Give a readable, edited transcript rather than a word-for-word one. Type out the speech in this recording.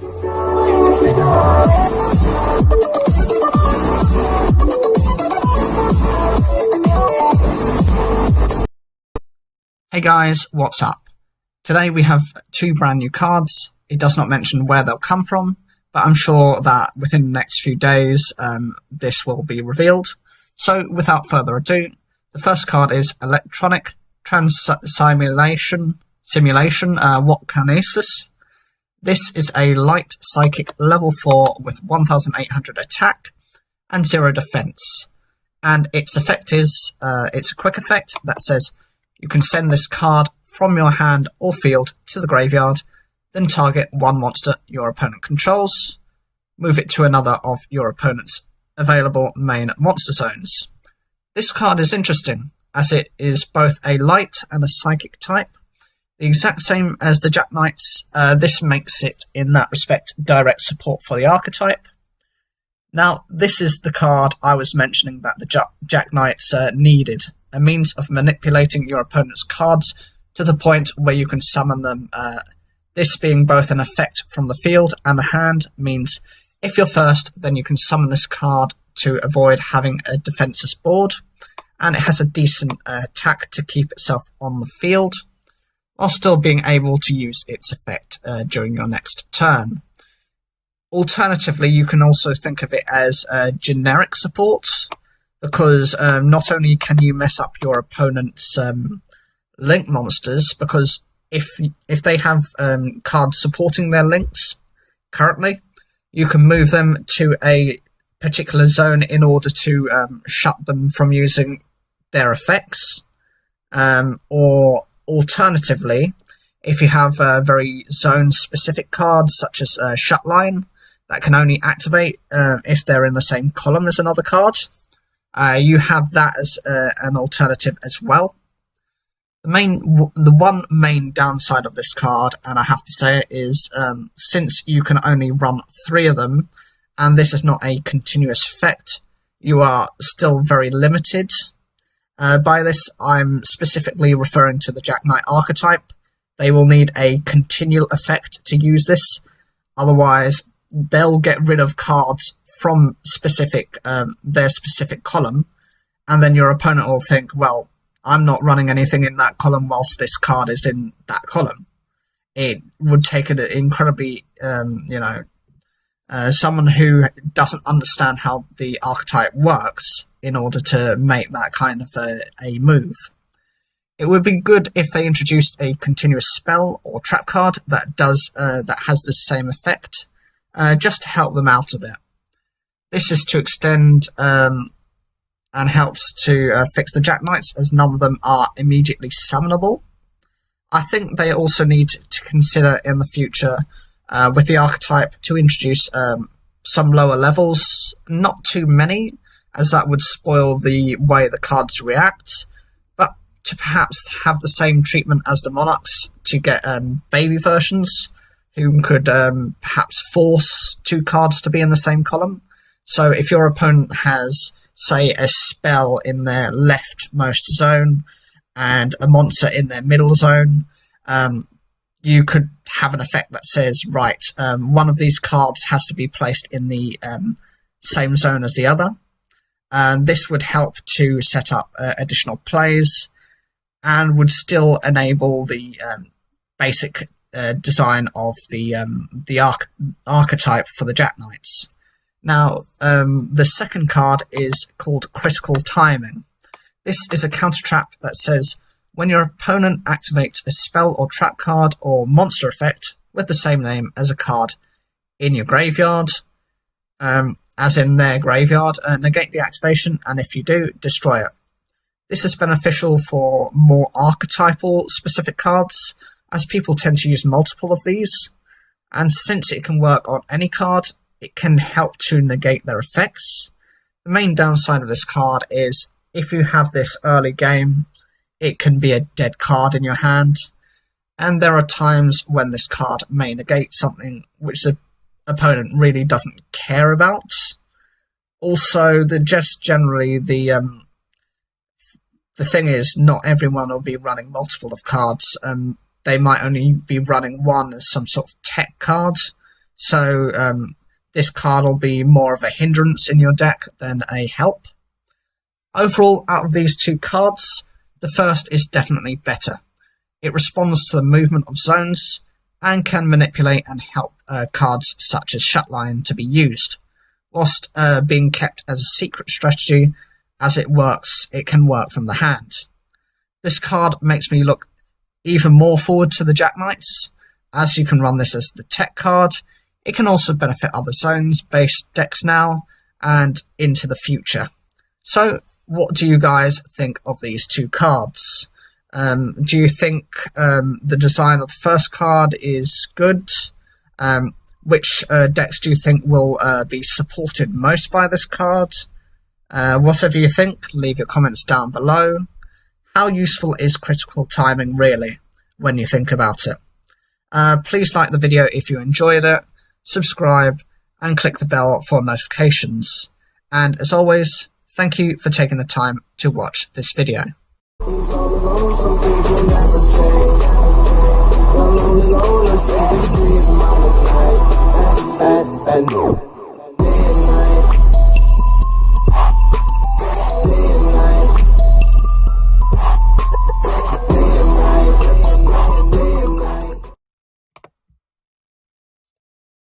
Hey guys, what's up? Today we have two brand new cards. It does not mention where they'll come from, but I'm sure that within the next few days this will be revealed. So without further ado, the first card is Electronic Simulation Whatkinesis. This is a light psychic level 4 with 1800 attack and 0 defense. And its effect is, it's a quick effect that says you can send this card from your hand or field to the graveyard, then target one monster your opponent controls, move it to another of your opponent's available main monster zones. This card is interesting, as it is both a light and a psychic type. The exact same as the Jack Knights, this makes it, in that respect, direct support for the archetype. Now, this is the card I was mentioning that the Jack Knights needed, a means of manipulating your opponent's cards to the point where you can summon them. This being both an effect from the field and the hand means if you're first, then you can summon this card to avoid having a defenseless board, and it has a decent attack to keep itself on the field, while still being able to use its effect during your next turn. Alternatively, you can also think of it as generic support, because not only can you mess up your opponent's link monsters, because if they have cards supporting their links currently, you can move them to a particular zone in order to shut them from using their effects, or alternatively, if you have very zone-specific cards, such as Shutline, that can only activate if they're in the same column as another card, you have that as an alternative as well. The one main downside of this card, and I have to say it, is since you can only run 3 of them, and this is not a continuous effect, you are still very limited. By this, I'm specifically referring to the Jack Knight archetype. They will need a continual effect to use this, otherwise they'll get rid of cards from their specific column, and then your opponent will think, well, I'm not running anything in that column whilst this card is in that column. It would take an incredibly, someone who doesn't understand how the archetype works in order to make that kind of a move. It would be good if they introduced a continuous spell or trap card that has the same effect, just to help them out a bit. This is to extend and helps to fix the Jack Knights, as none of them are immediately summonable. I think they also need to consider in the future with the archetype to introduce some lower levels, not too many, as that would spoil the way the cards react, but to perhaps have the same treatment as the Monarchs to get baby versions who could perhaps force 2 cards to be in the same column. So if your opponent has, say, a spell in their leftmost zone and a monster in their middle zone, you could have an effect that says, right, one of these cards has to be placed in the same zone as the other. And this would help to set up additional plays and would still enable the basic design of the archetype for the Jack Knights. Now, the second card is called Critical Timing. This is a counter trap that says, when your opponent activates a spell or trap card or monster effect with the same name as a card in your graveyard, as in their graveyard, negate the activation, and if you do, destroy it. This is beneficial for more archetypal specific cards, as people tend to use multiple of these, and since it can work on any card, it can help to negate their effects. The main downside of this card is if you have this early game, it can be a dead card in your hand, and there are times when this card may negate something which the opponent really doesn't care about. Also, the thing is, not everyone will be running multiple of cards, and they might only be running one as some sort of tech card. so this card will be more of a hindrance in your deck than a help. Overall, out of these two cards, the first is definitely better. It responds to the movement of zones and can manipulate and help cards such as Shutline to be used, whilst being kept as a secret strategy. As it works, it can work from the hand. This card makes me look even more forward to the Jack Knights, as you can run this as the tech card. It can also benefit other zones-based decks now and into the future. So, what do you guys think of these two cards? Do you think the design of the first card is good? Which decks do you think will be supported most by this card? Whatever you think, leave your comments down below. How useful is critical timing really, when you think about it? Please like the video if you enjoyed it, subscribe, and click the bell for notifications. And as always, thank you for taking the time to watch this video. Some things will never change. Lonely, lonely,